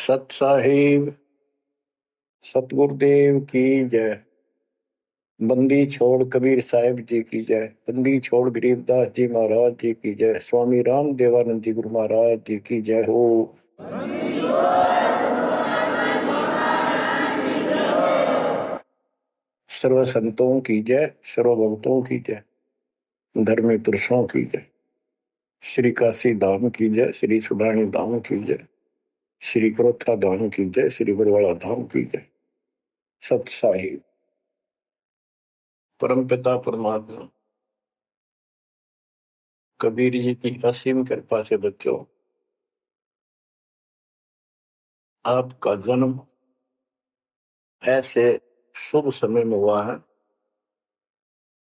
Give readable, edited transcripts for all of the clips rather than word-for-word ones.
सत साहिब सतगुरुदेव की जय। बंदी छोड़ कबीर साहिब जी की जय। बंदी छोड़ गरीबदास जी महाराज जी की जय। स्वामी राम देवानंद जी गुरु महाराज जी की जय हो। सर्व संतों की जय, सर्व भक्तों की जय, धर्मी पुरुषों की जय। श्री काशी धाम की जय, श्री सुडानी धाम की जय, श्री क्रोथा धाम की जय, श्री बरवाड़ा धाम की जय। सत साहिब परम पिता परमात्मा कबीर जी की असीम कृपा से बच्चों, आपका जन्म ऐसे शुभ समय में हुआ है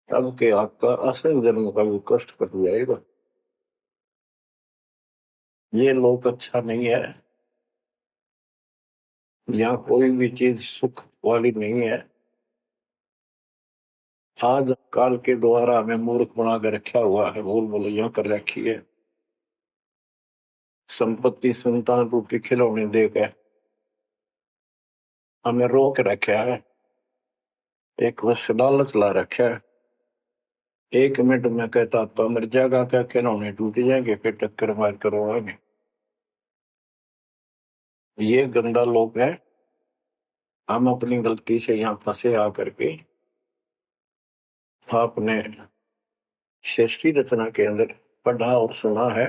तब के आपका असल जन्म का भी कष्ट कट जाएगा। ये लोक अच्छा नहीं है, यहाँ कोई भी चीज सुख वाली नहीं है। आज काल के द्वारा हमें मूर्ख बना कर रखा हुआ है, भूल भुलैया कर रखी है। संपत्ति संतान रूपी खिलौने देकर हमें रोक रखा है, एक बस लालच ला रखा है। 1 मिनट में कहता तो मर जाएगा, क्या खिलौने टूट जाएंगे, फिर टक्कर मार करवाएंगे। ये गंदा लोक है। हम अपनी गलती से यहाँ फंसे आकर के आपने सृष्टि रचना के अंदर पढ़ा और सुना है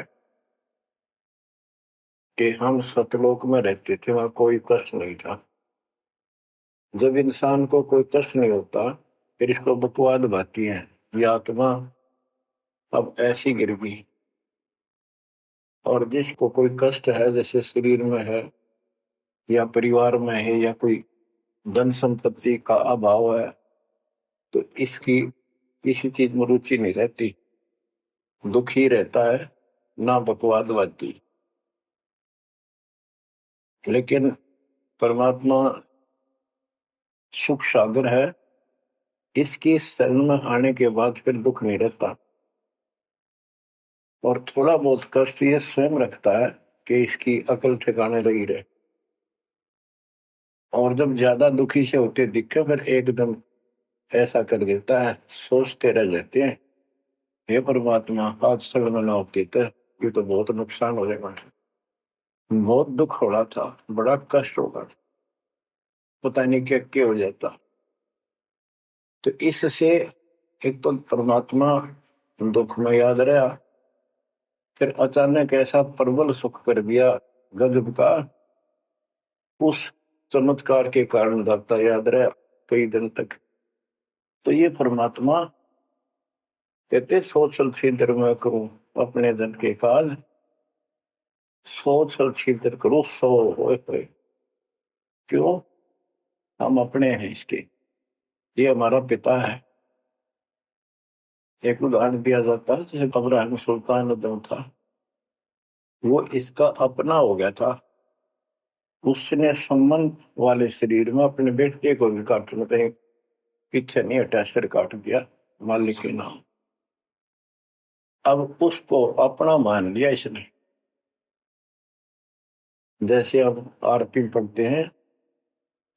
कि हम सतलोक में रहते थे, वहां कोई कष्ट नहीं था। जब इंसान को कोई कष्ट नहीं होता फिर इसको बकवाद भाती है, ये आत्मा अब ऐसी गिर गई। और जिसको कोई कष्ट है, जैसे शरीर में है या परिवार में है या कोई धन संपत्ति का अभाव है, तो इसकी किसी चीज में रुचि नहीं रहती, दुखी रहता है, ना बकवाद भाती। लेकिन परमात्मा सुख सागर है, इसकी शरण में आने के बाद फिर दुख नहीं रहता। और थोड़ा बहुत कष्ट ये स्वयं रखता है कि इसकी अकल ठिकाने रही रहे। और जब ज्यादा दुखी से होते दिखे फिर एकदम ऐसा कर देता है, सोचते रह जाते हैं, हे परमात्मा आज सड़न ना होती तो ये तो बहुत नुकसान हो जाएगा, बहुत दुख हो रहा था, बड़ा कष्ट होगा, पता नहीं क्या क्या हो जाता। तो इससे एक तो परमात्मा दुख में याद रहा, फिर अचानक ऐसा प्रबल सुख कर दिया गजब का, उस चमत्कार के कारण दाता याद रहा कई दिन तक। तो ये परमात्मा कहते सोचल छिद्र में करूं अपने धन के काज, सोचल छिद्र करूं सो होए। क्यों? हम अपने हैं इसके, ये हमारा पिता है। एक उदाहरण दिया जाता है, जैसे अब्राहम सुल्तान अदम था, वो इसका अपना हो गया था। उसने संबंध वाले शरीर में अपने बेटे को भी काटने पे पीछे नहीं हटा, सिर काट दिया मालिक के नाम। अब उसको अपना मान लिया इसने। जैसे अब आरती पढ़ते हैं,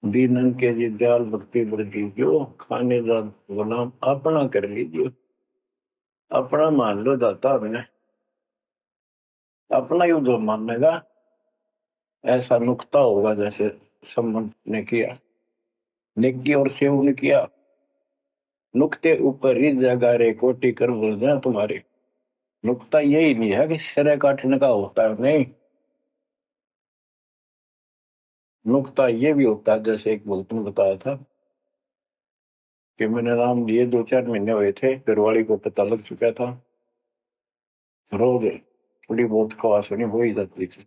दीनन के जी दयाल भक्ति वृद्धि जो खाने का गुलाम अपना कर लीजिए, अपना मान लो दाता मैंने, अपना ही जो मानेगा ऐसा नुकता होगा। जैसे संबंध ने किया, नेकी और सेव ने किया, नुकते ऊपर ही जगह रे कोटि कर बोल जाए तुम्हारे। नुकता यही नहीं है कि सिर काटने का होता है, नहीं, नुकता ये भी होता है। जैसे एक भक्त ने बताया था कि मैंने नाम लिए 2-4 महीने हुए थे, घरवाली को पता लग चुका था, रोज थोड़ी बहुत खवास होनी हो ही जाती थी।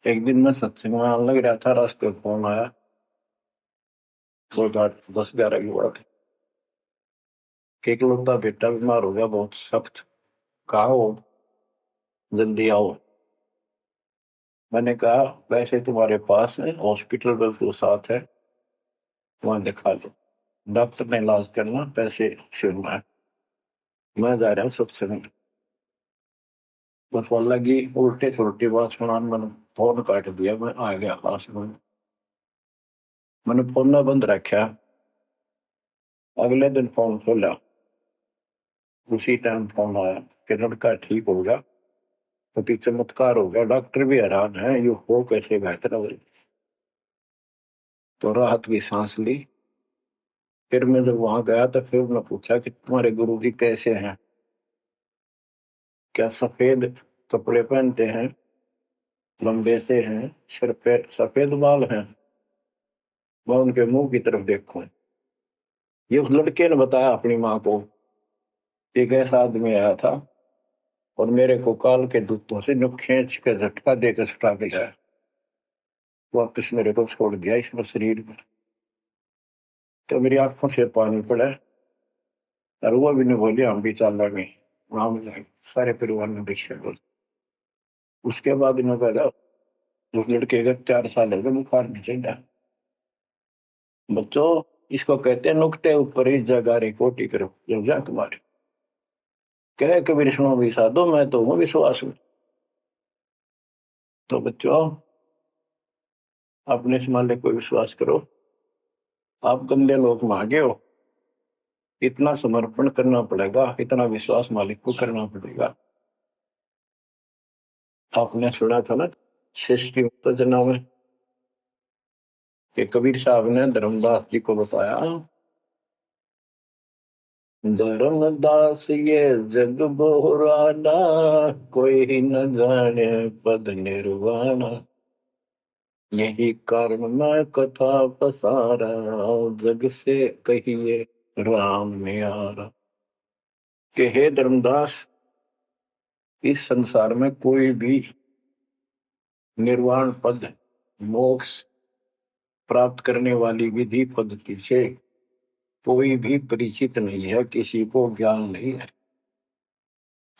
एक दिन मैं सत्संग में आने लग रहा था, रास्ते में फोन आया, 10-11 की बात है, कि इकलौता बेटा बीमार हो गया बहुत सख्त, कहा हो, जल्दी आओ। मैंने कहा वैसे तुम्हारे पास है हॉस्पिटल बिल्कुल साथ है, वहां दिखा लो, डॉक्टर ने इलाज करना, पैसे शुरू है, मैं जा रहा हूँ सत्संग। बस वो लगी उल्टे सुलटी बात सुनाने, मैंने फोन काट दिया, मैं आ गया आश्रम में। मैंने फोन ना बंद रखा, अगले दिन फोन खोला, उसी टाइम फोन आया कि लड़का ठीक हो गया, तो चमत्कार हो गया, डॉक्टर भी हैरान है, ये हो कैसे बेहतर हो। तो राहत की सांस ली। फिर मैं जब वहां गया तो फिर मैं पूछा कि तुम्हारे गुरु जी कैसे हैं, क्या सफेद कपड़े पहनते हैं, लंबे से हैं, सिर पे सफेद बाल हैं। मैं उनके मुंह की तरफ देखूं, ये उस लड़के ने बताया अपनी माँ को, एक ऐसा आदमी आया था और मेरे को काल के दूतों से नुक खींच के झटका देकर छुटा के लाया, वापस मेरे को छोड़ दिया इस शरीर में। तो मेरी आंखों से पानी पड़ा, और वो भी नहीं बोली हम भी चाल लगे वहां जाए, सारे परिवार में दीक्षा बोल। उसके बाद इन्होंने कहा उस लड़के का 4 साल हो गए, बुखार नहीं चढ़ा। बच्चों, इसको कहते हैं नुकते ऊपर ही जगह रे कोटि करो जब जा तुम्हारे, कह कबीर सुनो भी साधो मैं तो हूँ विश्वास में। तो बच्चों, अपने से मालिक को विश्वास करो। आप गंदे लोग मांगे हो, इतना समर्पण करना पड़ेगा, इतना विश्वास मालिक को करना पड़ेगा। आपने सुना था ना सृष्टि रचना में कि कबीर साहब ने धर्मदास जी को बताया, धर्मदास ये जग बोराना, कोई न जाने पद निर्वाणा, यही कारण मैं कथा पसारा, जग से कहिए राम न्यारा। कि हे धर्मदास, इस संसार में कोई भी निर्वाण पद, मोक्ष प्राप्त करने वाली विधि पद्धति से कोई भी परिचित नहीं है, किसी को ज्ञान नहीं है।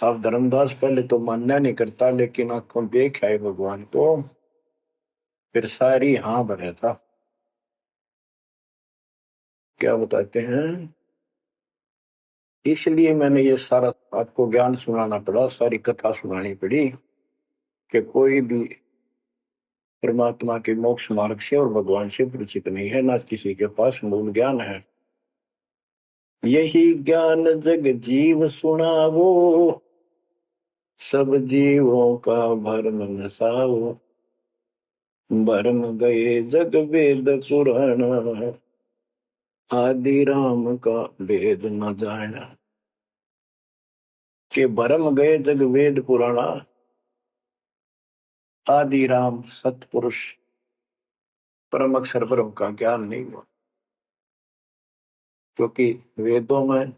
अब धर्मदास पहले तो मानना नहीं करता, लेकिन आंखों देख है भगवान को, फिर सारी हाँ भरे था। क्या बताते हैं, इसलिए मैंने ये सारा आपको ज्ञान सुनाना पड़ा, सारी कथा सुनानी पड़ी कि कोई भी परमात्मा के मोक्ष मार्ग से और भगवान से परिचित नहीं है, ना किसी के पास मूल ज्ञान है। यही ज्ञान जग जीव सुनावो, सब जीवों का भरम नसाओ, भरम गए जग वेद पुराण, आदि राम का वेद न जाना। के भरम गए जग वेद पुराणा, आदि राम सतपुरुष परम अक्षर ब्रह्म का ज्ञान नहीं हुआ, क्योंकि वेदों में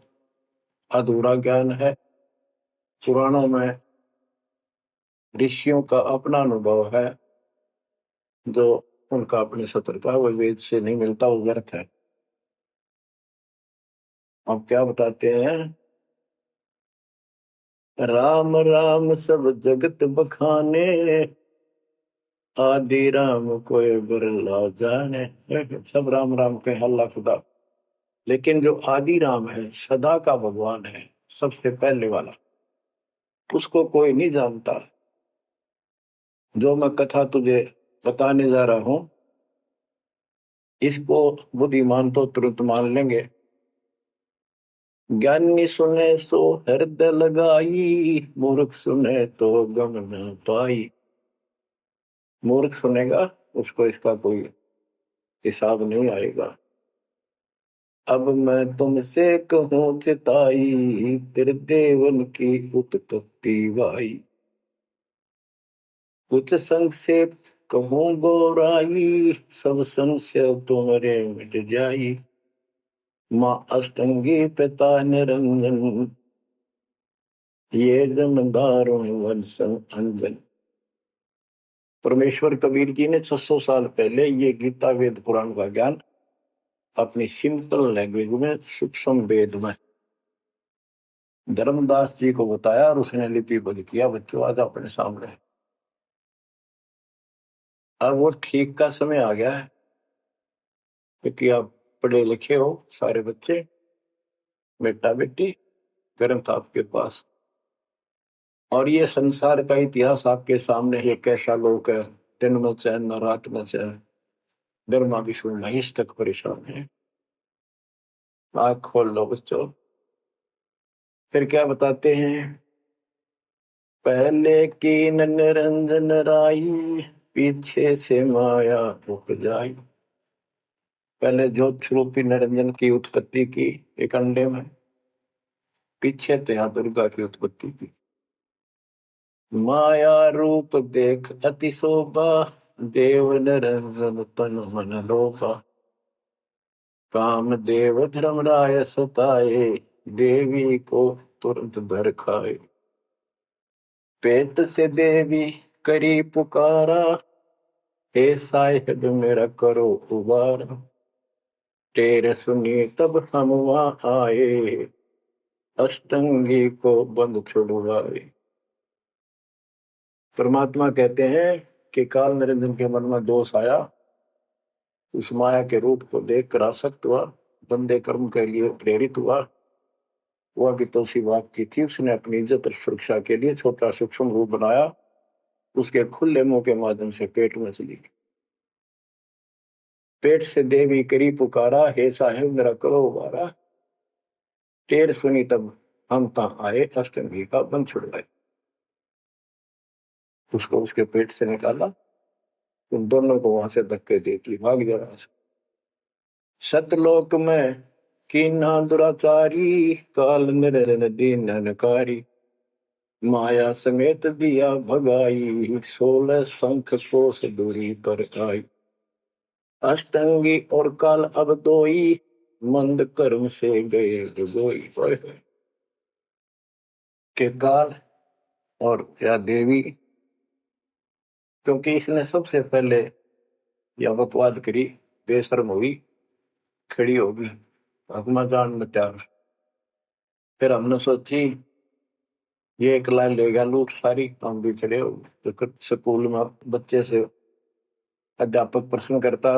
अधूरा ज्ञान है, पुराणों में ऋषियों का अपना अनुभव है, जो उनका अपने सत्र का वो वेद से नहीं मिलता, वो व्यर्थ है। अब क्या बताते हैं, राम राम सब जगत बखाने, आदि राम कोई बिरला जाने। सब राम राम के अल्लाह खुदा, लेकिन जो आदि राम है, सदा का भगवान है, सबसे पहले वाला, उसको कोई नहीं जानता। जो मैं कथा तुझे बताने जा रहा हूं, इसको बुद्धिमान तो तुरंत मान लेंगे, ज्ञानी सुने सो हृदय लगाई, मूर्ख सुने तो गम न पाई। मूर्ख सुनेगा, उसको इसका कोई हिसाब नहीं आएगा। अब मैं तुमसे कहूं चिताई, तेरे देवन की उत्पत्ति वाई, कुछ संक्षेप कहूं गोराई, सब संशय तुम्हारे मिट जाई। माँ अष्टंगी पिता निरंजन, ये जमदारों वंशन अंजन। परमेश्वर कबीर जी ने 600 साल पहले ये गीता वेद पुराण का ज्ञान अपनी सिंपल लैंग्वेज में, सूक्ष्म वेद में धर्मदास जी को बताया, और उसने लिपिबद्ध किया। बच्चों, आज अपने सामने। अब वो ठीक का समय आ गया है, क्योंकि आप पढ़े लिखे हो सारे बच्चे, बेटा बेटी, ग्रंथ आपके पास, और ये संसार का इतिहास आपके सामने है, कैसा लोक है, दिन में चैन न रात में चैन, ब्रह्मा विष्णु महेश तक परेशान है। आँख खोल लो बच्चों। फिर क्या बताते हैं, पहले की निरंजन राई, पीछे से माया उपजाई। पहले ज्योत स्वरूपी निरंजन की उत्पत्ति की एक अंडे में, पीछे त्या दुर्गा की उत्पत्ति की। माया रूप देख अति शोभा, देव निरंजन तन मन लोभा। काम देव धर्मराय सताए, देवी को तुरंत भर खाए। पेट से देवी करी पुकारा, हे साहिब मेरा करो उबारा। तेरे सुनी तब हम वहां आए, अष्टंगी को बंद छुड़वाए। परमात्मा कहते हैं कि काल निरंजन के मन में दोष आया, उस माया के रूप को देखकर आसक्त हुआ, बंदे कर्म के लिए प्रेरित हुआ। वह भी तो सी बात की थी, उसने अपनी इज्जत और सुरक्षा के लिए छोटा सूक्ष्म रूप बनाया, उसके खुले मुंह के माध्यम से पेट में चली गई। पेट से देवी करी पुकारा, हे साहेब मेरा करो उबारा। टेर सुनी तब हम तहां आए, अष्टंगी का बंध छुड़वाए। उसको उसके पेट से निकाला, उन दोनों को वहां से धक्के देती भाग जा। सतलोक में कीना दुराचारी, काल निरंजन दीन नकारी। माया समेत दिया भगाई, 16 शंख कोस दूरी पर आई। अष्टंगी और काल अब दोई, मंद कर्म से गए डुबोई। के काल और या देवी, क्योंकि इसने सबसे पहले यह बकवाद करी, बेशर्म हुई, खड़ी होगी अपना जान में त्याग। फिर हमने सोची ये एक लाइन लेगा लूट सारी, हम भी खड़े हो। तो स्कूल में बच्चे से अध्यापक प्रश्न करता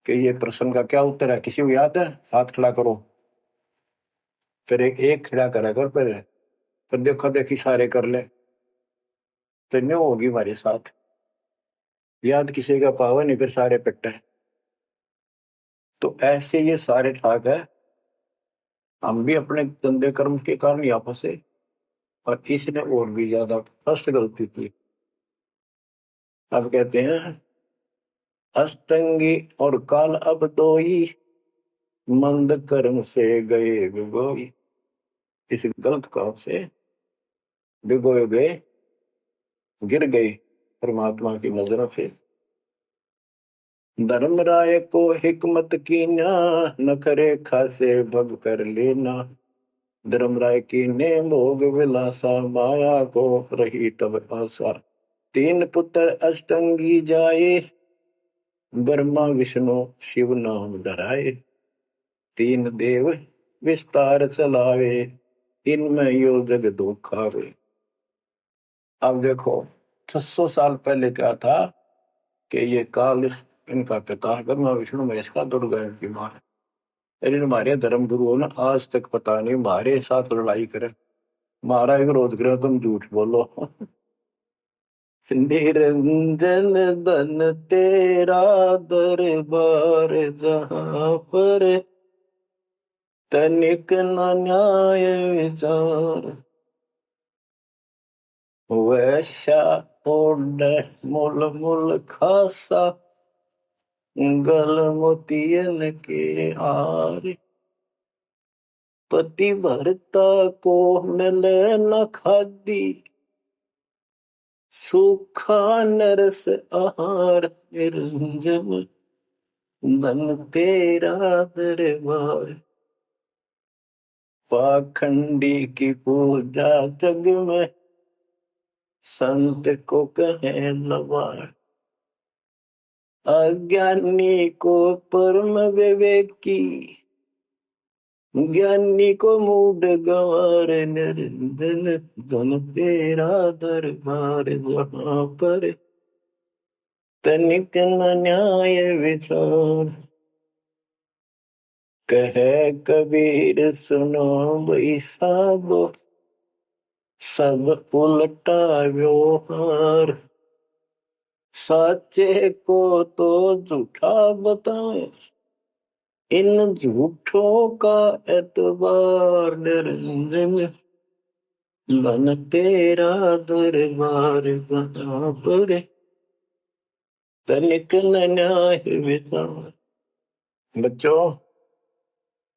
कि ये प्रश्न का क्या उत्तर है, किसी को याद है, हाथ खड़ा करो। फिर एक खड़ा करा कर, फिर देखो देखी सारे कर ले, तो न्यू होगी हमारे साथ। याद किसी का पावा नहीं, फिर सारे पिट्टे। तो ऐसे ये सारे ठाक है, हम भी अपने गंदे कर्म के कारण यहाँ फंसे, और इसने और भी ज्यादा फर्स्ट गलती की। अब कहते हैं अष्टंगी और काल अब दोई, मंद कर्म से गए विगोई। इस गलत काम से भिगोए गए, गिर गए परमात्मा की नजरों से। धर्मराय को हिकमत कीना, न करे खासे भग कर लेना। धर्मराय की ने भोग विलासा, माया को रही तब आशा। 3 पुत्र अष्टंगी जाए, ब्रह्मा विष्णु शिव नाम धराए। 3 देव विस्तार चलावे, इनमें यो जग दुखावे। अब देखो 600 साल पहले क्या था कि ये काल इनका पिता ब्रह्मा विष्णु महेश का, दुर्गा इनकी मां है। लेकिन हमारे धर्म गुरुओं ने आज तक पता नहीं हमारे साथ लड़ाई करे, हमारा विरोध करे, तुम झूठ बोलो। निरंजन धन तेरा दरबार, जहां पर तनिक न न्याय विचार। वैश्या ओढ़ मूल मूल खासा, गल मोतियन के हार। पति भरता को मिले न खादी, सूखा नरस आहार। निरंजन धन तेरा दरबार। पाखंडी की पूजा जग में, संत को कहे लवार। अज्ञानी को परम विवेकी, ज्ञानी को मूड गंवार। निरंजन धन तेरा दरबार, जहां पर तनिक न न्याय विचार। कहे कबीर सुनो भाई साहब, सब उल्टा व्यवहार। साचे को तो झूठा बताए, इन झूठों का एतबार निरंजन, मन तेरा दरबार कहाँ पर, तनिक न न्याय विचार। बच्चों,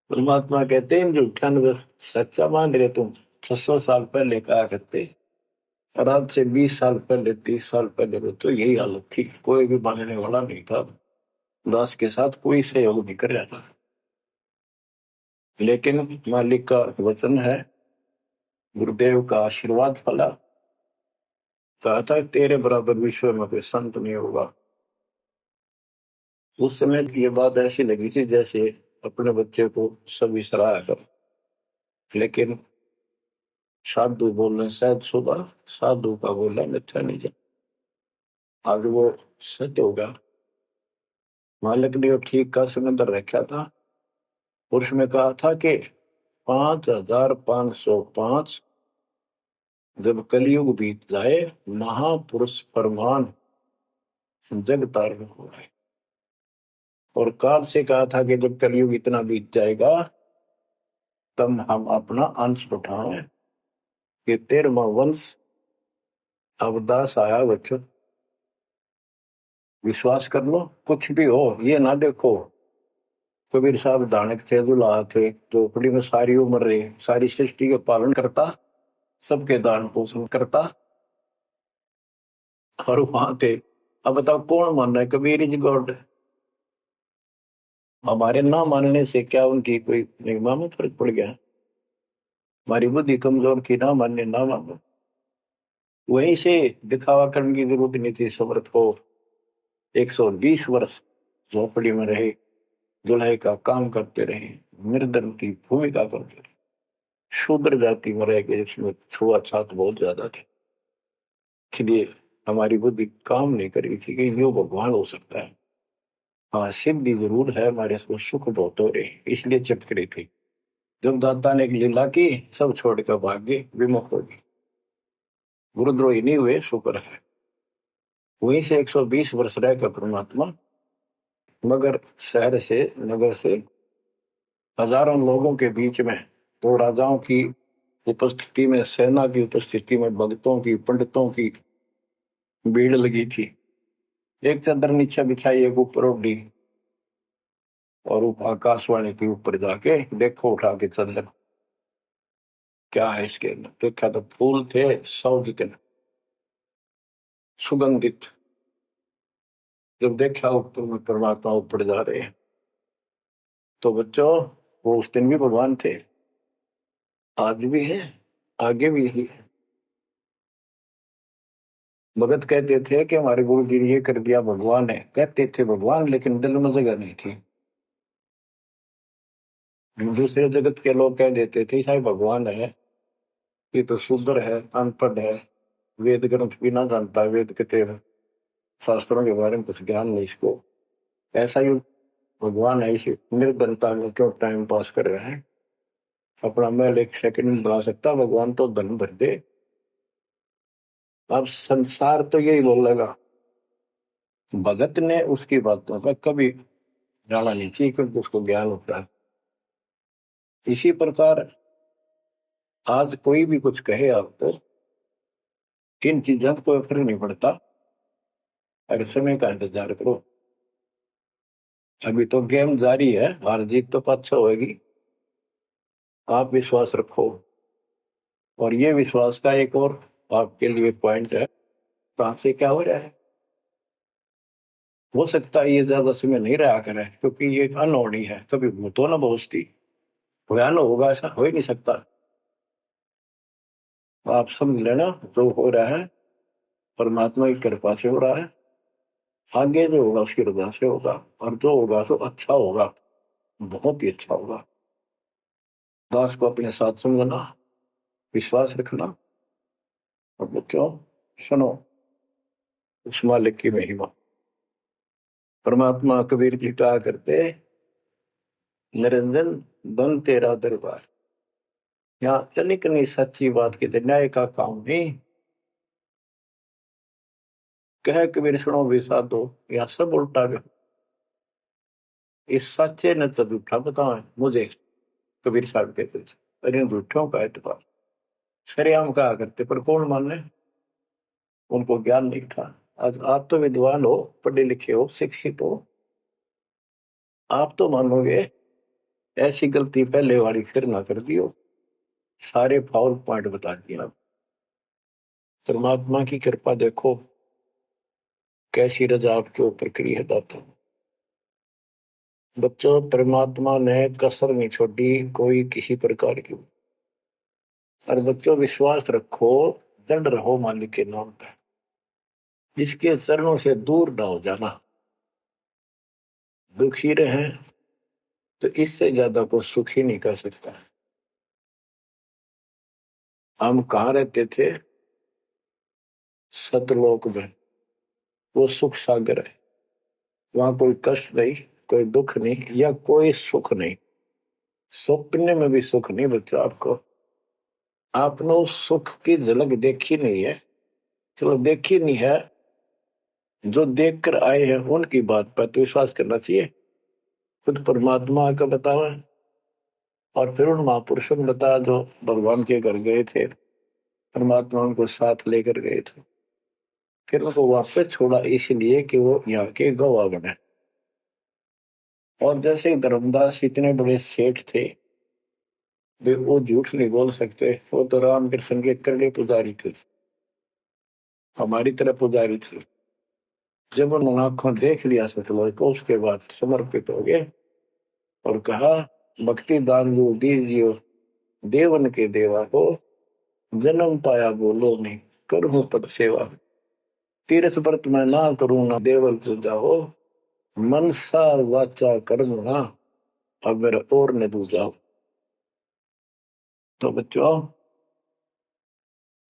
परमात्मा कहते हैं झूठा न सच्चा मान रहे तुम। 600 साल पहले कहा करते, और आज से 20 साल पहले 30 साल पहले तो यही हालत थी, कोई भी मानने वाला नहीं था, दास के साथ कोई सहयोग नहीं कर रहा था। लेकिन मालिक का वचन है, गुरुदेव का आशीर्वाद फला, कहा था तेरे बराबर विश्व में कोई संत नहीं होगा। उस समय ये बात ऐसी लगी थी जैसे अपने बच्चे को सभी सराहा कर, लेकिन साधु बोलने शायद सुबह, साधु का बोला मिथ्या नहीं जा, आज वो सत्य होगा। मालिक ने ठीक का समंदर रखा था, उसमें कहा था कि 5505 जब कलयुग बीत जाए, महापुरुष फरमान जग तारण हो गए। और काल से कहा था कि जब कलयुग इतना बीत जाएगा, तब हम अपना अंश उठाएं कि 13वां वंश अवदास आया। बच्चों, विश्वास कर लो, कुछ भी हो ये ना देखो। कबीर साहब दानक थे, दुल्हा थे, झोपड़ी में सारी उम्र रहे, सारी सृष्टि का पालन करता, सबके दान पोषण करता, और वहां थे। अब बताओ कौन मान रहा है? Kabir is God. हमारे ना मानने से क्या उनकी कोई निगमा में फर्क पड़ गया? हमारी बुद्धि कमजोर की, ना मानने ना मानो। वहीं से दिखावा करने की जरूरत नहीं थी। समर्थ को 120 वर्ष झोपड़ी में रहे, दुल्हे का काम करते रहे, निर्धन की भूमिका करते रहे, शूद्र जाति में रह गए, इसमें छुआछूत बहुत ज्यादा थी। इसलिए हमारी बुद्धि काम नहीं करी थी कि यो भगवान हो सकता है। हाँ, सिद्धि जरूर है, हमारे को सुख बहुत हो रहे, इसलिए चिपक रही थी। जब दाता ने एक लीला की, सब छोड़कर भाग गए, विमुख हो गए, गुरुद्रोही नहीं हुए, शुक्र है। वहीं से 120 वर्ष रहकर परमात्मा मगर शहर से, नगर से हजारों लोगों के बीच में, तो राजाओं की उपस्थिति में, सेना की उपस्थिति में, भक्तों की, पंडितों की भीड़ लगी थी। एक चादर नीचे बिछाई, एक ऊपर ओढ़ी, और आकाशवाणी के ऊपर जाके देखो उठा के चादर, क्या है इसके अंदर? देखा तो फूल थे 100 जितने, सुगंधित। जब देखा ऊपर में परमात्मा ऊपर जा रहे हैं, तो बच्चों वो उस दिन भी भगवान थे, आज भी है, आगे भी ही है। भगत कहते थे कि हमारे गुरु जी ने ये कर दिया, भगवान है। कहते थे भगवान, लेकिन दिल में जगह नहीं थी। दूसरे जगत के लोग कह देते थे शायद भगवान है, ये तो शूद्र है, अनपढ़ है, वेद ग्रंथ भी ना जानता, वेद के शास्त्रों के बारे में कुछ ज्ञान नहीं इसको, ऐसा ही भगवान है। इसी निर्धनता में क्यों टाइम पास कर रहे हैं? अपना महल एक सेकंड में बना सकता, भगवान तो धन भर दे। अब संसार तो यही बोलेगा। भगत ने उसकी बातों पर कभी जाना नहीं चाहिए, क्योंकि उसको ज्ञान होता है। इसी प्रकार आज कोई भी कुछ कहे आपको, इन चीजों को फर्क नहीं पड़ता, अगर समय का इंतजार करो। अभी तो गेम जारी है, हार जीत तो पाछा होगी। आप विश्वास रखो। और ये विश्वास का एक और आपके लिए पॉइंट है, कहां से क्या हो रहा है। हो सकता है ये ज्यादा समय नहीं रहा करे, क्योंकि ये अनहोनी है, कभी भूतो ना भोजती, भयान होगा ऐसा हो ही नहीं सकता। आप समझ लेना, जो हो रहा है परमात्मा की कृपा से हो रहा है, आगे जो होगा उसकी रजा से होगा, और जो होगा तो अच्छा होगा, बहुत ही अच्छा होगा। दास को अपने साथ समझना, विश्वास रखना। और बच्चों सुनो उस मालिक की महिमा। परमात्मा कबीर जी कहा करते, निरंजन धन तेरा दरबार। यहाँ तनिक नहीं, सच्ची बात की न्याय का काम नहीं, कह कबीर सुनो भी साधो, या सब उल्टा गया। इस सच्चे ने तो झूठा बताओ मुझे, कबीर साहब कहते थे, अरे झूठों का एतबार सरेआम कहा करते, पर कौन माने, उनको ज्ञान नहीं था। आज आप तो विद्वान हो, पढ़े लिखे हो, शिक्षित हो, आप तो मानोगे ऐसी गलती पहले वाली फिर ना कर दियो। सारे फाउल पॉइंट बता दिया। परमात्मा की कृपा देखो कैसी रजा आपके ऊपर करी है दाता। बच्चों, परमात्मा ने कसर नहीं छोड़ी कोई किसी प्रकार की। और बच्चों विश्वास रखो, दंड रहो मालिक के नाम पे, जिसके चरणों से दूर ना हो जाना। दुखी रहे तो इससे ज्यादा कोई सुखी नहीं कर सकता। हम कहाँ रहते थे? सतलोक में। वो सुख सागर है, वहां कोई कष्ट नहीं, कोई दुख नहीं, या कोई सुख नहीं। सपने में भी सुख नहीं बच्चों आपको। आपने उस सुख की झलक देखी नहीं है, चलो देखी नहीं है, जो देख कर आए हैं उनकी बात पर तो विश्वास करना चाहिए। खुद परमात्मा का बतावा, और फिर उन महापुरुषों ने बताया जो भगवान के घर गए थे, परमात्मा उनको साथ लेकर गए थे, फिर उनको वापस छोड़ा इसलिए कि वो यहाँ के गवाह बने। और जैसे धर्मदास इतने बड़े सेठ थे, वे वो झूठ नहीं बोल सकते, वो तो रामकृष्ण के करड़े पुजारी थे, हमारी तरह पुजारी थे। जब उन्होंने आंखों देख लिया सतलोक को, उसके बाद समर्पित हो गए और कहा, भक्ति दान जो दीजियो देवन के देवा हो, जन्म पाया बोलो नहीं करूं पद सेवा। तीर्थ व्रत में ना करूं ना देवल पूजा हो, मनसा वाचा कर्म ना अब मेरा और न दूजा। तो बच्चों,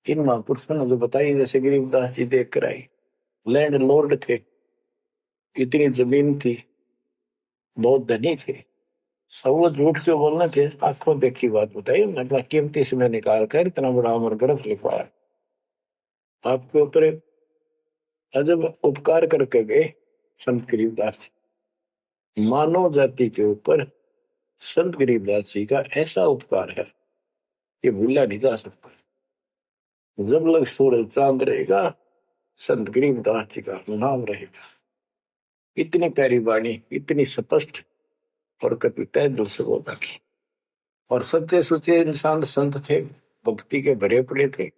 इन महापुरुषों ने जो बताई, जैसे गरीबदास जी देख कर आई, लैंड लॉर्ड थे, इतनी जमीन थी, बहुत धनी थे, अब वो झूठ क्यों बोलना थे? आंखों देखी बात बताई, मतलब कीमती समय निकाल कर इतना बड़ा अमर ग्रंथ लिखवाया। आपके ऊपर एक अजब उपकार करके गए संत गरीबदास जी। मानव जाति के ऊपर संत गरीबदास जी का ऐसा उपकार है, ये भूला नहीं जा सकता। जब लग सूरज चांद रहेगा, संत गरीबदास जी का नाम रहेगा। इतनी प्यारी वाणी, इतनी स्पष्ट और कति तय दिल से बोला की। और सच्चे सुचे इंसान संत थे, भक्ति के भरे पड़े थे,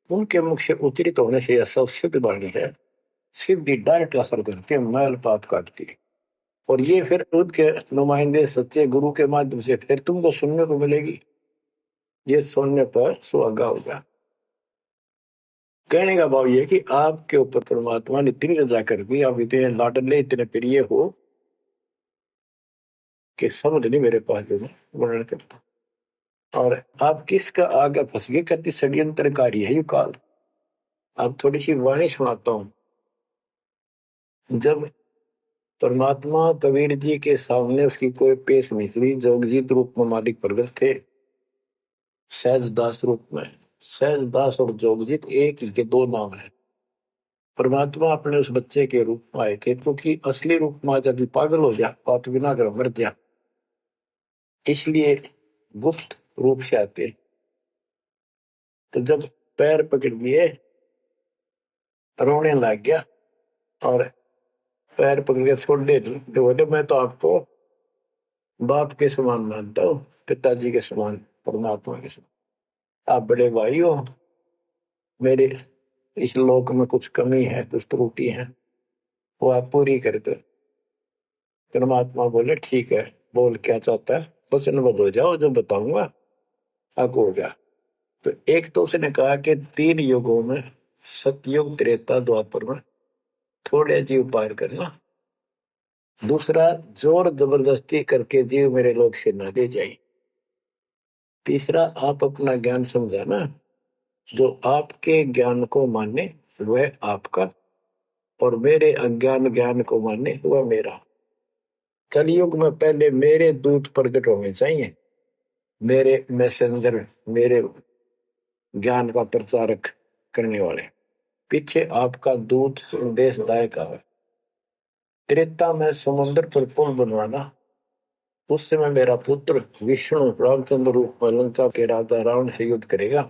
उनके मुख से उच्चरित होने से यह सब सिद्ध वाणी है, सिद्धि डायरेक्ट असर करती है, मैल पाप काटती है। और ये फिर उनके नुमाइंदे सच्चे गुरु के माध्यम से फिर तुमको सुनने को मिलेगी। ये सुनने पर सुहागा होगा। कहने का भाव ये कि आपके ऊपर परमात्मा ने इतनी रजा कर दी, आप इतने लाडले इतने प्रिय हो कि समझ नहीं मेरे पास जो वर्णन करता। और आप किसका आगे फंस गए, कति षड्यंत्रकारी है ये काल। अब थोड़ी सी वाणी सुनाता हूं। जब परमात्मा कबीर जी के सामने उसकी कोई पेश नहीं चली, जोगजीत रूप में मालिक प्रगट थे, सहजदास रूप में। सहजदास और जोगजीत एक ही के दो नाम है। परमात्मा अपने उस बच्चे के रूप में आए थे, क्योंकि असली रूप में जब पागल हो जा, बात बिना कर मर जा, इसलिए गुप्त रूप से आते। तो जब पैर पकड़ लिए, रोने लग गया और पैर पकड़ के छोड़ दे, बोले मैं तो आपको बाप के समान मानता हूँ, पिताजी के समान, परमात्मा के समान। आप बड़े भाई हो, मेरे इस लोक में कुछ कमी है, कुछ त्रुटि है, वो आप पूरी कर दो। परमात्मा बोले ठीक है, बोल क्या चाहता है, वचनबद्ध हो जाओ, जो बताऊंगा आपको हो गया। तो एक तो उसने कहा कि 3 युगों में, सतयुग त्रेता द्वापर में थोड़े जीव पार करना। दूसरा, जोर जबरदस्ती करके जीव मेरे लोक से न ले जाए। तीसरा, आप अपना ज्ञान समझाना, जो आपके ज्ञान को माने वह आपका, और मेरे अज्ञान ज्ञान को माने वह मेरा। कलयुग में पहले मेरे दूत प्रकट होने चाहिए, मेरे मैसेंजर, मेरे ज्ञान का प्रचारक करने वाले। पीछे आपका दूत संदेशदायक आवे। त्रेता में समुद्र पर पुल बनवाना। उस समय मेरा पुत्र विष्णु रामचंद्र रूप में लंका के राजा रावण से युद्ध करेगा,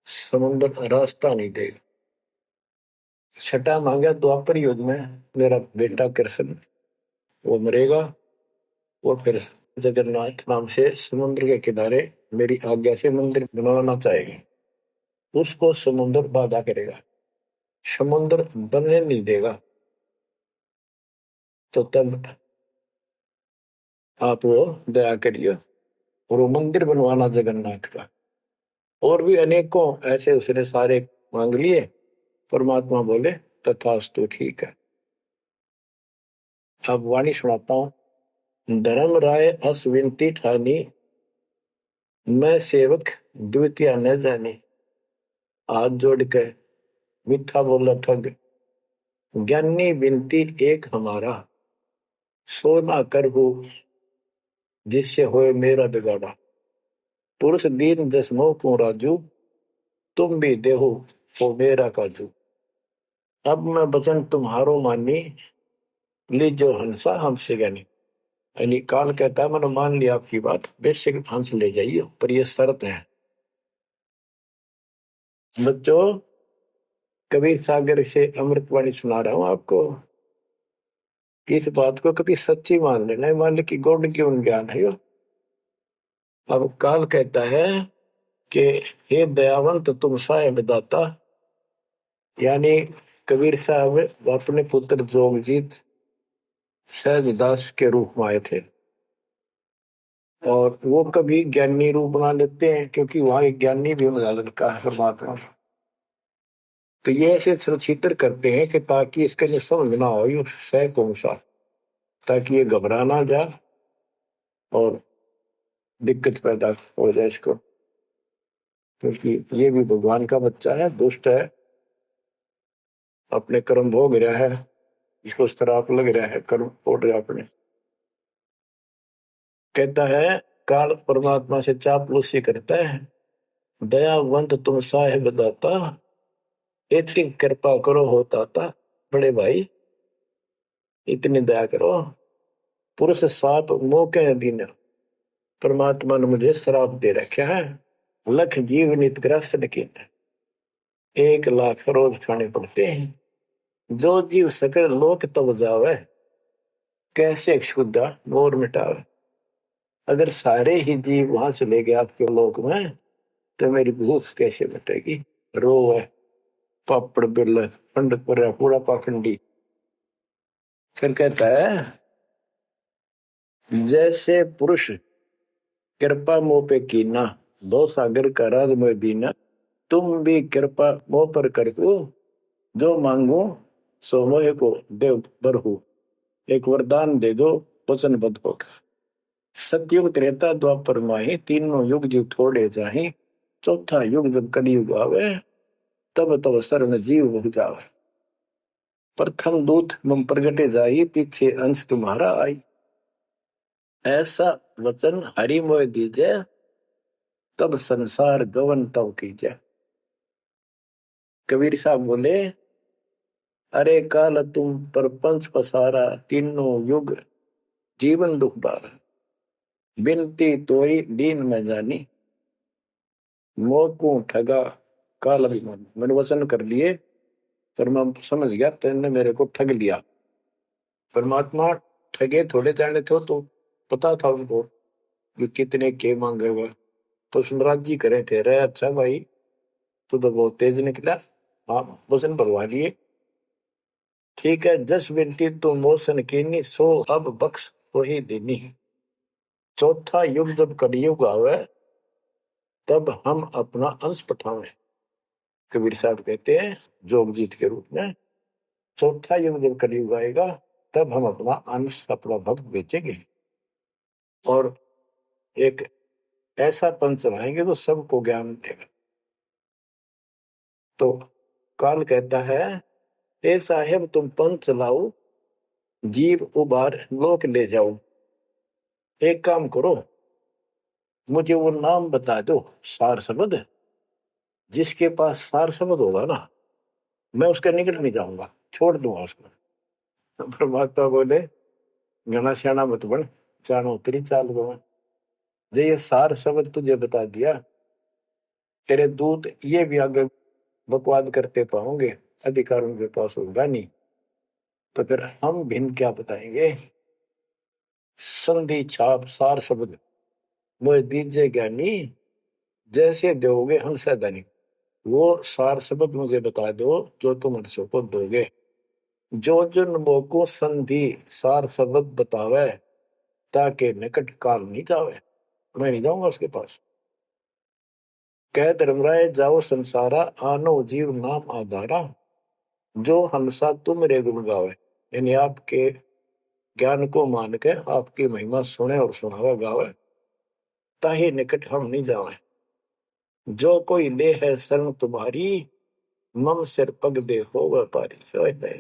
समुद्र रास्ता नहीं देगा। छठा मांगा द्वापर युद्ध में मेरा बेटा कृष्ण वो मरेगा, वो फिर जगन्नाथ नाम से समुद्र के किनारे मेरी आज्ञा से मंदिर बनवाना चाहेगी। उसको समुद्र बाधा करेगा, समुद्र बनने नहीं देगा। तो तब आप वो दया करिए और वो मंदिर बनवाना जगन्नाथ का। और भी अनेकों ऐसे उसने सारे मांग लिए। परमात्मा बोले तथास्तु, ठीक है। अब वाणी सुनाता हूं। धर्म राय अस विनती ठानी, मैं सेवक द्वितीय न जानी। हाथ जोड़ के मीठा बोला ठग, ज्ञानी विनती एक हमारा। सो ना कर हो जिससे होए मेरा बिगाड़ा। पुरुष दीन दस मोह को राजू, तुम भी देहो वो मेरा काजू। अब मैं वचन तुम्हारो मानी, लीजो हंसा हमसे ज्ञानी। यानी काल कहता है मैंने मान लिया आपकी बात, बेशक हंस ले जाइए, पर यह शर्त है। बच्चों, कबीर सागर से अमृतवाणी सुना रहा हूं आपको। इस बात को कभी सच्ची मान लेना, मान ले कि गौड़ क्यों ज्ञान है यो। अब काल कहता है कि हे दयावंत तुम साहेब दाता, यानी कबीर साहब अपने पुत्र जोगजीत सहजदास के रूप में आए थे और वो कभी ज्ञानी रूप बना लेते हैं, क्योंकि वहां एक ज्ञानी भी बना लड़का है परमात्मा। तो ये ऐसे चित्र करते हैं कि ताकि इसका जो समझ ना हो ये सह कौन सा, ताकि ये घबरा ना जाए और दिक्कत पैदा हो जाए इसको। क्योंकि ये भी भगवान का बच्चा है, दुष्ट है, अपने कर्म भोग रहा है, इसको श्राप लग रहा है, कर्म फोड़ रहा अपने। कहता है काल परमात्मा से चापलूसी करता है, दयावंत तुम साहेब दाता, इतनी कृपा करो होता था बड़े भाई, इतनी दया करो। पुरुष साप मौके दिन परमात्मा ने मुझे श्राप दे रखा है, लख जीव नित ग्रस्त की 1 लाख रोज खाने पड़ते हैं। जो जीव सकल लोक तब जावे, कैसे क्षुदा मोर मिटावे। अगर सारे ही जीव वहां चले गए आपके लोक में तो मेरी भूख कैसे मिटेगी। रो है पापड़ बिल पंडित पर पूरा पाखंडी। फिर कहता है जैसे पुरुष कृपा मोह पे कीना, दो सागर का राज में दीना। तुम भी कृपा मोह पर करको, जो मांगो सो मोह को देव बरहु। एक वरदान दे दो वचनबद्ध होकर। सतयुग त्रेता द्वापर माही, तीनों युग जीव थोड़े जाही। चौथा युग जब कलयुग आवे, तब तब शरण जीव बहु जावे। प्रथम दूत मम प्रगटे जाई, पीछे अंश तुम्हारा आई। ऐसा वचन हरि मोह दीजे, तब संसार गवन तब कीजे। कबीर साहब बोले अरे काल तुम परपंच पसारा, तीनों युग जीवन दुख बारा। बिनती तोरी दीन में जानी, मोह को ठगा काल अभिमान। मैंने वचन कर लिए पर मैं समझ गया तेने मेरे को ठग लिया। परमात्मा ठगे थोड़े जाने थे, तो पता था उनको कि कितने के मांगेगा, तो सुनराज जी करे थे रे अच्छा भाई तू तो बहुत तेज निकला, हाँ वचन भरवा लिए। ठीक है, 10 बिनती तू मोसन कीनी, सो अब बख्श वही देनी। चौथा युग जब कलयुग आवे, तब हम अपना अंश पठावे। कबीर साहब कहते हैं जोगजीत के रूप में, चौथा युग जब कलयुग आएगा तब हम अपना अंश अपना भक्त बेचेंगे और एक ऐसा पंच चलाएंगे तो सबको ज्ञान देगा। तो काल कहता है ए साहेब तुम पंथ चलाओ, जीव उबार लोक ले जाओ। एक काम करो, मुझे वो नाम बता दो सार शब्द, जिसके पास सार शब्द होगा ना मैं उसके निकट नहीं जाऊंगा, छोड़ दूंगा उसको। तो परमात्मा बोले घना श्याणा मत बन, जानो तेरी चाल गवा। जे ये सार शब्द तुझे बता दिया, तेरे दूत ये भी आगे बकवाद करते पाओगे, अधिकार उनके पास होगा नहीं। तो फिर हम भिन्न क्या बताएंगे? संधि छाप सार शब्द मोह दीजिए ज्ञानी, जैसे दोगे हंसा धनी। वो सार शब्द मुझे बता दो जो तुम हंसों को दोगे। जो जन मोको संधि सार शब्द बतावे, ताके निकट काल नहीं जावे। मैं नहीं जाऊंगा उसके पास। कह धर्मराय जाओ संसारा, आनो जीव नाम आधारा। जो हंसा तुम रे गुण गावे, यानी आपके ज्ञान को मान के आपकी महिमा सुने और सुनावे गावे, ताही निकट हम नहीं जावे। जो कोई ले है शरण तुम्हारी, मम सिर पग दे हो व्यापारी।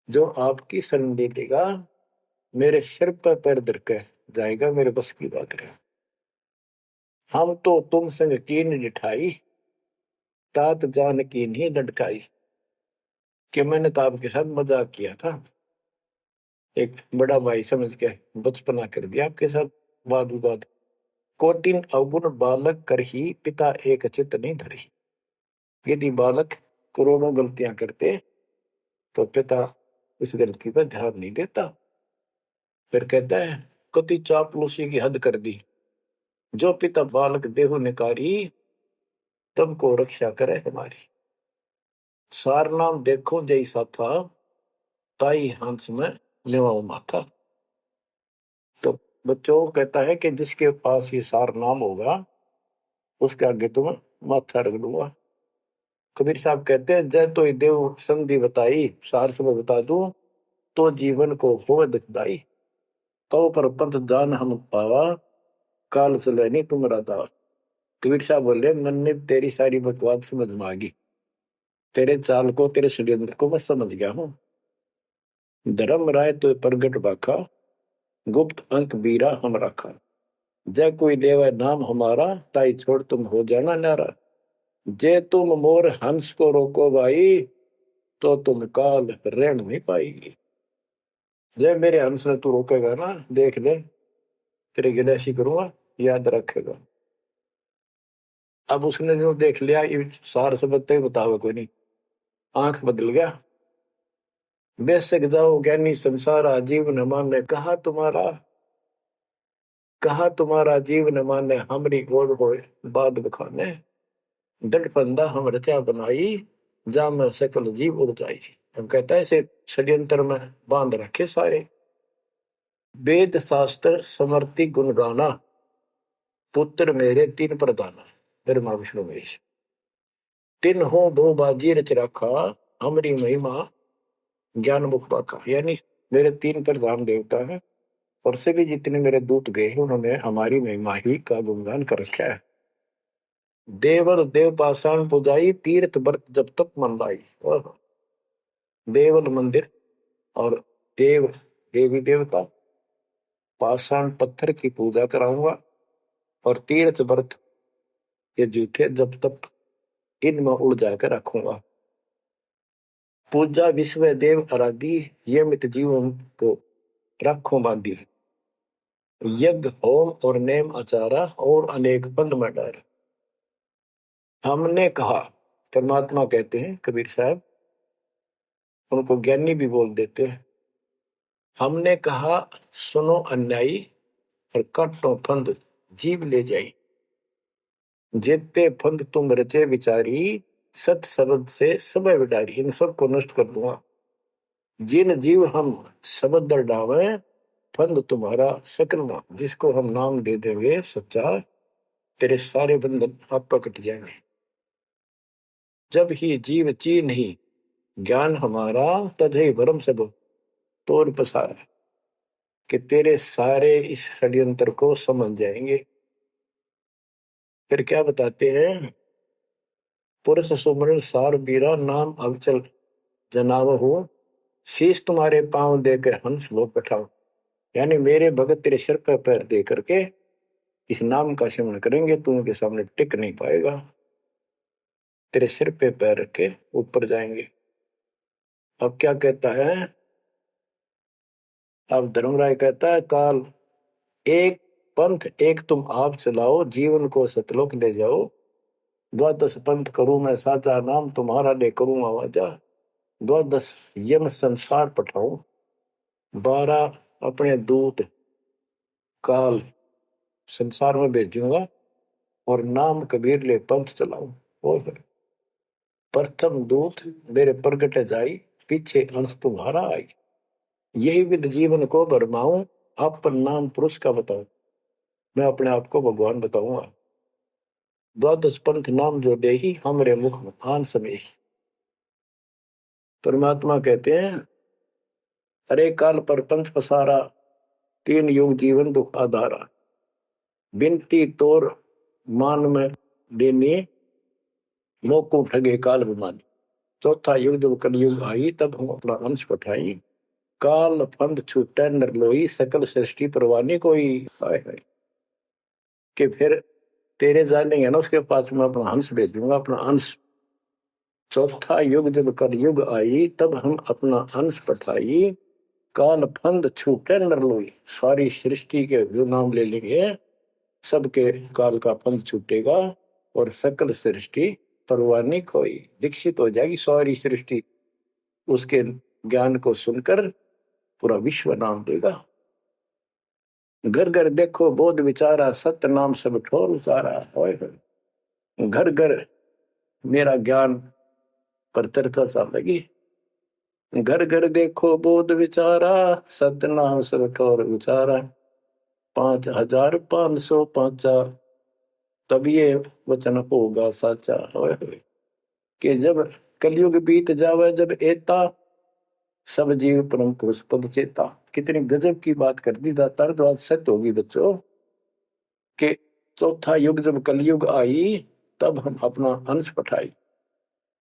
जो आपकी शरण ले लेगा, मेरे सिर पर पैर धर के जाएगा, मेरे बस की बात है। हम तो तुम संग कीन जिठाई, तात जान की नहीं लटकाई। कि मैंने तो आपके साथ मजाक किया था, एक बड़ा भाई समझ के बचपना कर दिया आपके साथ, वाद विवाद। कोटिन अवगुण बालक कर ही, पिता एक चित नहीं धरी। यदि बालक करोड़ों गलतियां करते तो पिता उस गलती पर ध्यान नहीं देता। फिर कहता है कति चापलूसी की हद कर दी, जो पिता बालक देहु निकारी, तब को रक्षा करे हमारी। सार नाम देखो जैसा था, ताई हंस में लेवाओ माथा। तो बच्चों कहता है कि जिसके पास ये सार नाम होगा, उसके आगे तुम माथा रख दूंगा। कबीर साहब कहते हैं जय तो देव संधि बताई, सार से मैं बता दूं तो जीवन को हो दुखदाई। तो पर पंथ जान हम पावा, काल सलैनी तुम दावा। कबीर साहब बोले मैंने तेरी सारी बकवास समझ में आ गई, तेरे चाल को तेरे षड्यंत्र को मैं समझ गया हूँ। धर्म राय तो प्रगट बाखा, गुप्त अंक बीरा हम रखा। जय कोई लेवा नाम हमारा, ताई छोड़ तुम हो जाना नारा। जे तुम मोर हंस को रोको भाई, तो तुम काल ऋण नहीं पाएगी। जय मेरे हंस ने तू रोकेगा ना, देख ले तेरी गिनैशी करूंगा, याद रखेगा। अब उसने जो देख लिया, ये सार शब्द तो बतावे कोई नहीं, आंख बदल गया। बेशक जाओ ज्ञानी संसार, आजीव न माने कहा तुम्हारा जीव न माने, हमरी गोड़ हो बाद बखाने। डट फंदा हम रचा बनाई, जा में सकल जीव उड़ जाई। हम कहता है इसे षड्यंत्र में बांध रखे सारे। वेद शास्त्र समर्ति गुण गाना, पुत्र मेरे तीन प्रधाना। ब्रह्मा विष्णु महेश तीन हो बहु बाजी रच रखा, हमरी महिमा ज्ञान मुख बाका। यानी मेरे तीन प्रधान देवता हैं, और से भी जितने मेरे दूत गए हैं उन्होंने हमारी महिमा ही का गुणगान कर रखा है। देवर देव पाषाण पुजाई, तीर्थ व्रत जब तक मन लाई। और देवल मंदिर और देव देवी देवता, पाषाण पत्थर की पूजा कराऊंगा, और तीर्थ व्रत ये जूठे जब तक इनमें उड़ जाकर रखूंगा। पूजा विश्व देव आराधी, ये मित जीवन को रखो बांधी। यज्ञ होम और नेम आचारा, और अनेक बंद में डर। हमने कहा, परमात्मा कहते हैं कबीर साहब, उनको ज्ञानी भी बोल देते हैं। हमने कहा सुनो अन्यायी, और काटो फंद जीव ले जाई। जेते फंद तुम रचे विचारी, सत शब्द से सब विडारी। इन सबको नष्ट कर दूंगा। जिन जीव हम शब्द दर डावे, फंद तुम्हारा सकल ना। जिसको हम नाम दे देंगे सच्चा, तेरे सारे बंधन आप पर कट जाएंगे। जब ही जीव चीन ही ज्ञान हमारा, तजहि भरम सब तोड़ पसारा। कि तेरे सारे इस षड्यंत्र को समझ जाएंगे। फिर क्या बताते हैं, पुरुष सुमरण सार बीरा, नाम अवचल जनाव हो। शीश तुम्हारे पांव दे के हंस लो बैठाओ। यानी मेरे भगत तेरे सिर पर पैर दे करके इस नाम का सिमरण करेंगे, तू उनके सामने टिक नहीं पाएगा। तेरे सिर पे पैर रख के ऊपर जाएंगे। अब क्या कहता है, अब धर्मराय कहता है, काल एक पंथ एक तुम आप चलाओ, जीवन को सतलोक ले जाओ। द्वादश पंथ करूं मैं साचा, नाम तुम्हारा ले करूं आवाजा। द्वादश यम संसार पठाऊं, 12 अपने दूत काल संसार में भेजूंगा, और नाम कबीर ले पंथ चलाऊं। वो प्रथम दूत मेरे प्रगट जाई, पीछे अंश तुम्हारा आई। यही विध जीवन को भरमाऊं, अपन नाम पुरुष का बताऊं। मैं अपने आप को भगवान बताऊंगा। द्वादश पंथ नाम जो दे ही, हमरे मुख आन समय। परमात्मा कहते हैं, अरे काल पर पंथ पसारा, 3 युग जीवन दुख आधारा। बिनती तोर मान में देनी, मोको ठगे काल विमानी। चौथा युग जब कलयुग आई, तब हम अपना अंश पठाई। काल फंद छूटे नरलोई, सकल सृष्टि परवानी कोई। हाय हाय, कि फिर तेरे जानेंगे ना उसके पास मैं अपना हंस भेज दूंगा, अपना अंश। चौथा युग जब कलयुग आई, तब हम अपना अंश पठाई। काल फंद छूटे नरलोई, सारी सृष्टि के जो नाम ले लेंगे, सबके काल का फंद छूटेगा, और सकल सृष्टि परवानी कोई। दीक्षित हो जाएगी सारी सृष्टि, उसके ज्ञान को सुनकर पूरा विश्व नाम देगा। घर घर देखो बोध विचारा, सत्य नाम सब ठोर उचारा। घर घर मेरा ज्ञान पर चर्चा चल लगी। घर घर देखो बोध विचारा, सत्य नाम सब ठोर उचारा। 5505 तब ये वचन होगा साचा। कि जब कलयुग बीत जावे, जब एता सब जीव परम पुरुष पद चेता। कितनी गजब की बात कर दी दातार, तो आज सत्य होगी बच्चों। कि चौथा युग जब कलयुग आई, तब हम अपना अंश पठाई।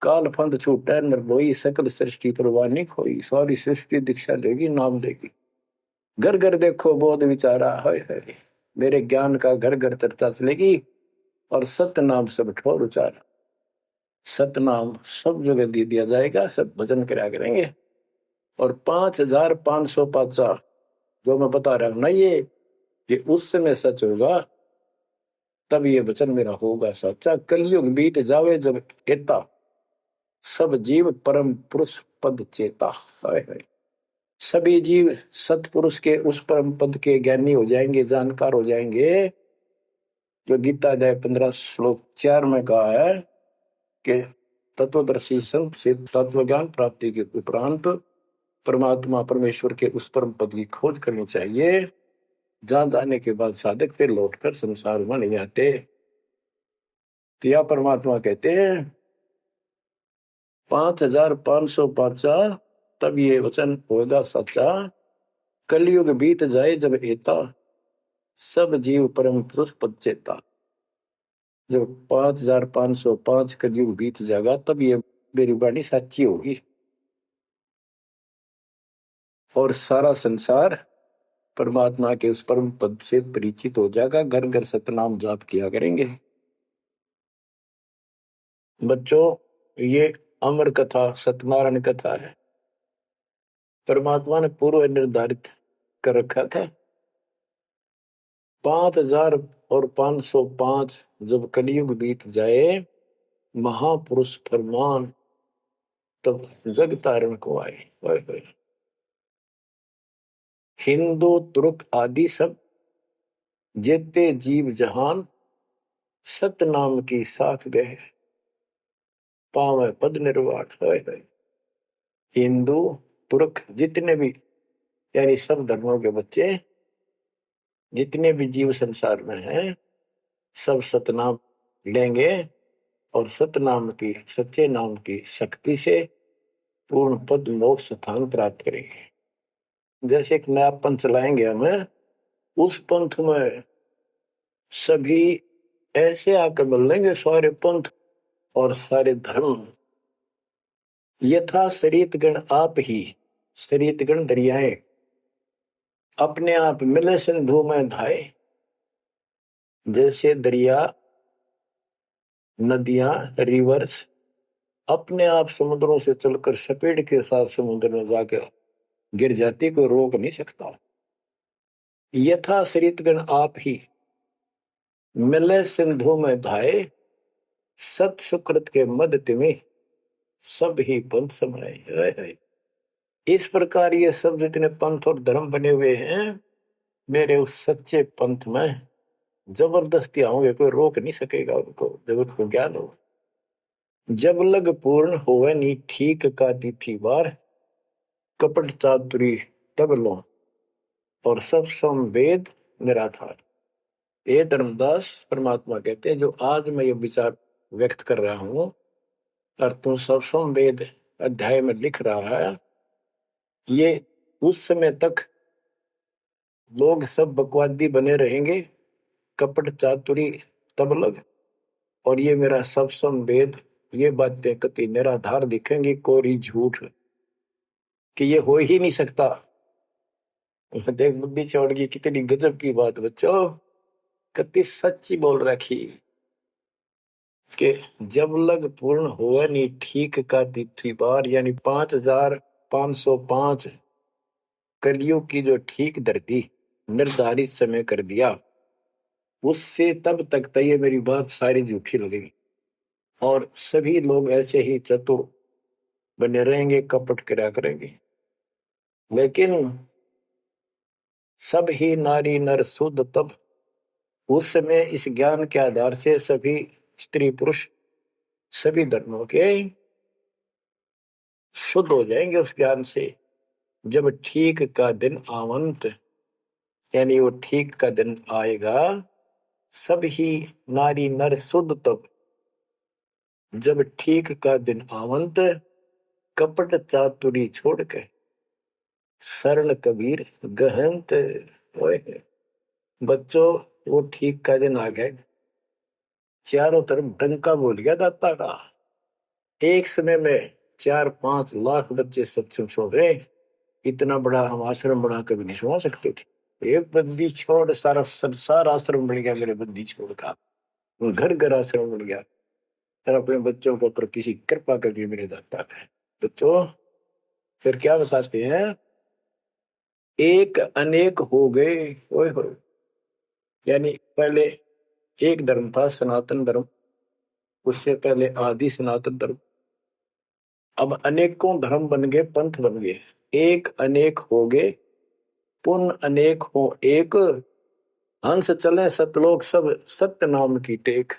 काल फंद छूटे निर्भोई, सकल सृष्टि परवानी खोई। सारी सृष्टि दीक्षा लेगी, नाम लेगी। घर घर देखो बोध विचारा, है मेरे ज्ञान का घर घर चर्चा चलेगी, और सत्य नाम सब ठोर उचारा। सतनाम सब जगह दे दिया जाएगा, सब भजन करा करेंगे। और 5505 जो मैं बता रहा हूं ना, ये उस समय सच होगा, तब ये वचन मेरा होगा सच्चा। कलयुग बीत जावे जब एता, सब जीव परम पुरुष पद चेता। हाय हाय, सभी जीव सतपुरुष के उस परम पद के ज्ञानी हो जाएंगे, जानकार हो जाएंगे। जो गीता अध्याय 15 श्लोक 4 में कहा है कि तत्वदर्शी संत से तत्व ज्ञान प्राप्ति के उपरांत परमात्मा परमेश्वर के उस परम पद की खोज करनी चाहिए, जहां जाने के बाद साधक फिर लौटकर संसार में नहीं आते। तो परमात्मा कहते हैं 5505 तब ये वचन होगा सच्चा। कलयुग बीत जाए जब एता, सब जीव परम पुरुष पद चेता। जब 5505 कलयुग बीत जाएगा, तब ये मेरी वाणी सच्ची होगी, और सारा संसार परमात्मा के उस परम पद से परिचित हो जाएगा। घर घर सतनाम जाप किया करेंगे। बच्चों, ये अमर कथा सत्यनारायण कथा है। परमात्मा ने पूर्व निर्धारित कर रखा था। 5505 जब कलयुग बीत जाए, महापुरुष फरमान तब जग तारण को आए। हिंदू तुर्क आदि सब जेते जीव जहान, सत नाम की साख गए, पावे पद निर्वाण। हिंदू तुर्क जितने भी, यानी सब धर्मों के बच्चे, जितने भी जीव संसार में हैं, सब सतनाम लेंगे, और सतनाम की, सच्चे नाम की शक्ति से पूर्ण पद मोक्ष स्थान प्राप्त करेंगे। जैसे एक नया पंथ चलाएंगे हमें, उस पंथ में सभी ऐसे आकर मिल लेंगे, सारे पंथ और सारे धर्म। यथा शरीत गण आप ही, शरीत गण दरियाएं अपने आप मिले सिंधु में धाए। जैसे दरिया, नदियां, रिवर्स अपने आप समुद्रों से चलकर सपेट के साथ समुद्र में जाकर गिर जाती, कोई रोक नहीं सकता। यथा सरितगण आप ही मिले सिंधु में धाये, सत सुकृत के मद तिमि सब ही पंथ समाये। इस प्रकार ये सब जितने पंथ और धर्म बने हुए हैं, मेरे उस सच्चे पंथ में जबरदस्ती आऊंगे, कोई रोक नहीं सकेगा उनको, जब उनको ज्ञान हो। जब लग पूर्ण होवे नी ठीक का तिथि बार, कपट चातुरी तब लो और सब संवेद निराधार। ये धर्मदास परमात्मा कहते हैं, जो आज मैं ये विचार व्यक्त कर रहा हूं और तू सब संवेद अध्याय में लिख रहा है, ये उस समय तक लोग सब बकवादी बने रहेंगे, कपट चातुरी तब लग, और ये मेरा सब संवेद, ये बातें कति निराधार दिखेंगी, कोरी झूठ, कि ये हो ही नहीं सकता। देख बुद्धि छोड़ गई, कितनी गजब की बात बच्चों, कति सच्ची बोल रखी कि जब लग पूर्ण हुआ नहीं ठीक का तिथि बार, यानी 5505 कलियुग की जो ठीक धरती निर्धारित समय कर दिया, उससे तब तक तो ये मेरी बात सारी झूठी लगेगी और सभी लोग ऐसे ही चतुर बने रहेंगे, कपट करा करेंगे। लेकिन सब ही नारी नर शुद्ध तब, उस समय इस ज्ञान के आधार से सभी स्त्री पुरुष सभी धर्मों के शुद्ध हो जाएंगे उस ज्ञान से। जब ठीक का दिन आवंत, यानी वो ठीक का दिन आएगा, सब ही नारी नर शुद्ध तब, जब ठीक का दिन आवंत, कपट चातुरी छोड़ के शरण कबीर गहंत। ओए बच्चों, वो ठीक का दिन आ गए, चारों तरफ डंका बोल गया दाता का। एक समय में 4-5 लाख बच्चे सत्संग सुन रहे, इतना बड़ा हम आश्रम बना कभी नहीं सुना सकते थे। एक बंदी छोड़ सारा संसार आश्रम बन गया, मेरे बंदी छोड़ का घर घर आश्रम बन गया, और अपने बच्चों के ऊपर किसी कृपा कर दी मेरे दाता ने। बच्चों फिर क्या बताते हैं, एक अनेक हो गए। ओए होए, यानी पहले एक धर्म था सनातन धर्म, उससे पहले आदि सनातन धर्म, अब अनेकों धर्म बन गए, पंथ बन गए। एक अनेक हो गए, पुन अनेक हो एक, हंस चले सतलोक सब सत्य नाम की टेक।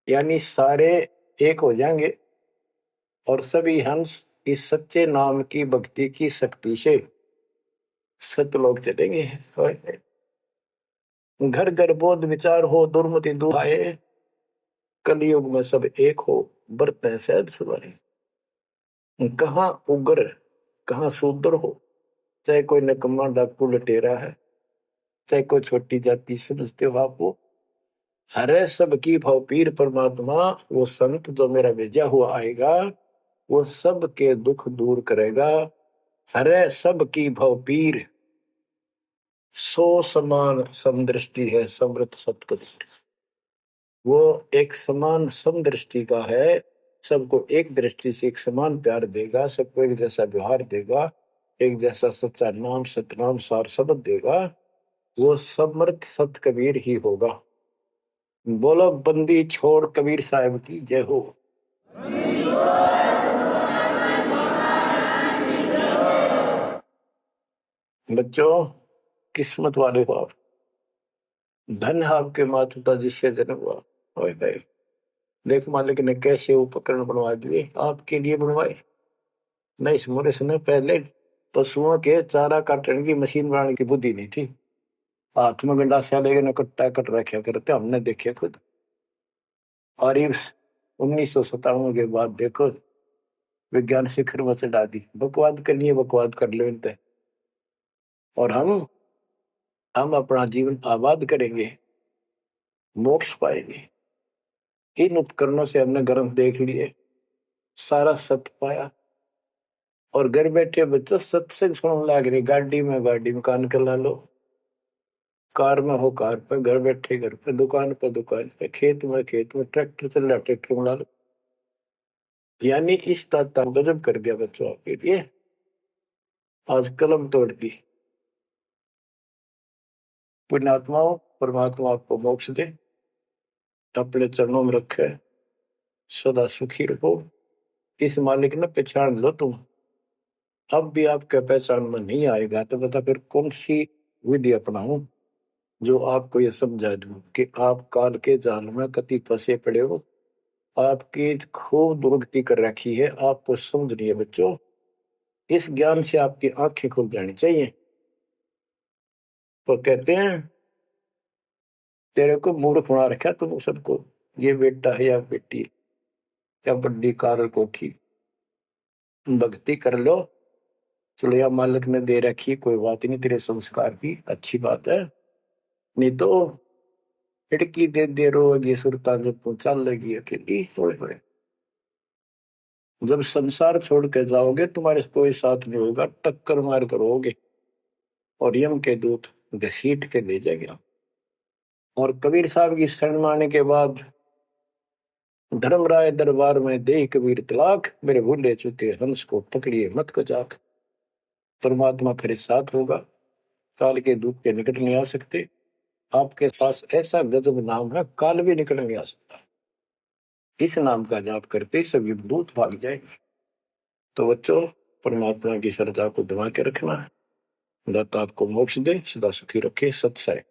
यानी सारे एक हो जाएंगे और सभी हंस इस सच्चे नाम की भक्ति की शक्ति से सतलोक चलेंगे। घर घर बोध विचार हो, दुर्मति दूर आए, कलयुग में सब एक हो, बरतें सहज सुधारे। कहाँ उग्र कहाँ शूद्र हो, चाहे कोई निकम्मा डाकू लटेरा है, चाहे कोई छोटी जाति समझते हो आप, वो हरे सबकी भाव पीर परमात्मा, वो संत जो मेरा भेजा हुआ आएगा, वो सबके दुख दूर करेगा। हरे सबकी भाव पीर, सो समान समदृष्टि है समृत सतकबीर। वो एक समान समदृष्टि का है, सबको एक दृष्टि से एक समान प्यार देगा, सबको एक जैसा व्यवहार देगा, एक जैसा सच्चा नाम सतनाम सार शब्द देगा, वो समर्थ सत कबीर ही होगा। बोलो बंदी छोड़ कबीर साहब की जय हो। बच्चों किस्मत वाले हो आप, धन है आपके माता पिता जिससे जन्म हुआ। ओए भाई देख, मालिक ने कैसे उपकरण बनवा दिए, आपके लिए बनवाए। नहीं, इस मोरे समय पहले पशुओं के चारा काटने की मशीन बनाने की बुद्धि नहीं थी, हाथ में गंडासा लेके न कट्टा कट रखे करते, हमने देखे खुद। और ये 1997 के बाद देखो विज्ञान शिखर में चढ़ा दी, बकवाद करनी है बकवाद कर लो इन पे, और हम अपना जीवन आबाद करेंगे, मोक्ष पाएंगे। इन उपकरणों से हमने ग्रंथ देख लिए, सारा सत्य पाया, और घर बैठे बच्चों सत्संग सुनने लग रहे, गाड़ी में कान कर ला लो, कार में हो कार पे, घर बैठे घर पे, दुकान पे दुकान पे, खेत में ट्रैक्टर चल रहा ट्रैक्टर में ला लो। यानी इस दाता गजब कर दिया बच्चों आपके लिए, आज कलम तोड़ दी। पुण्यात्माओं, परमात्मा आपको मोक्ष दे, अपने चरणों में रखे, सदा सुखी रहो। इस मालिक ने पहचान लो तुम। अब भी आपके पहचान में नहीं आएगा तो बता फिर कौन सी विधि अपनाऊं जो आपको ये समझा दूं कि आप काल के जाल में कति फंसे पड़े हो। आपकी खूब दुर्गति कर रखी है, आपको समझ नहीं है बच्चों। इस ज्ञान से आपकी आंखें खुल जानी चाहिए। तो कहते हैं तेरे को मूर्ख बना रखा तुम सबको, ये बेटा है या बेटी है या बड्डी कार कोठी, भक्ति कर लो। चलो या मालिक ने दे रखी, कोई बात नहीं, तेरे संस्कार की अच्छी बात है। नहीं तो खिड़की दे दे रोगी सुरता जब तू चल लगी अकेली थोड़े थोड़े। जब संसार छोड़ के जाओगे तुम्हारे कोई साथ नहीं होगा, टक्कर मार करोगे और यम के दूत घसीट के ले जाएगा। और कबीर साहब की शरण माने के बाद धर्मराय दरबार में दे कबीर तलाक, मेरे भूले चुके हंस को पकड़िए मत कचाक। परमात्मा तेरे साथ होगा, काल के दूत के निकट नहीं आ सकते। आपके पास ऐसा गजब नाम है, काल भी निकट नहीं आ सकता। इस नाम का जाप करते सभी दूत भाग जाएंगे। तो बच्चों, परमात्मा की श्रद्धा को दबा के रखना है। दाता आपको मोक्ष दे, सदा सुखी रखे। सत्सय।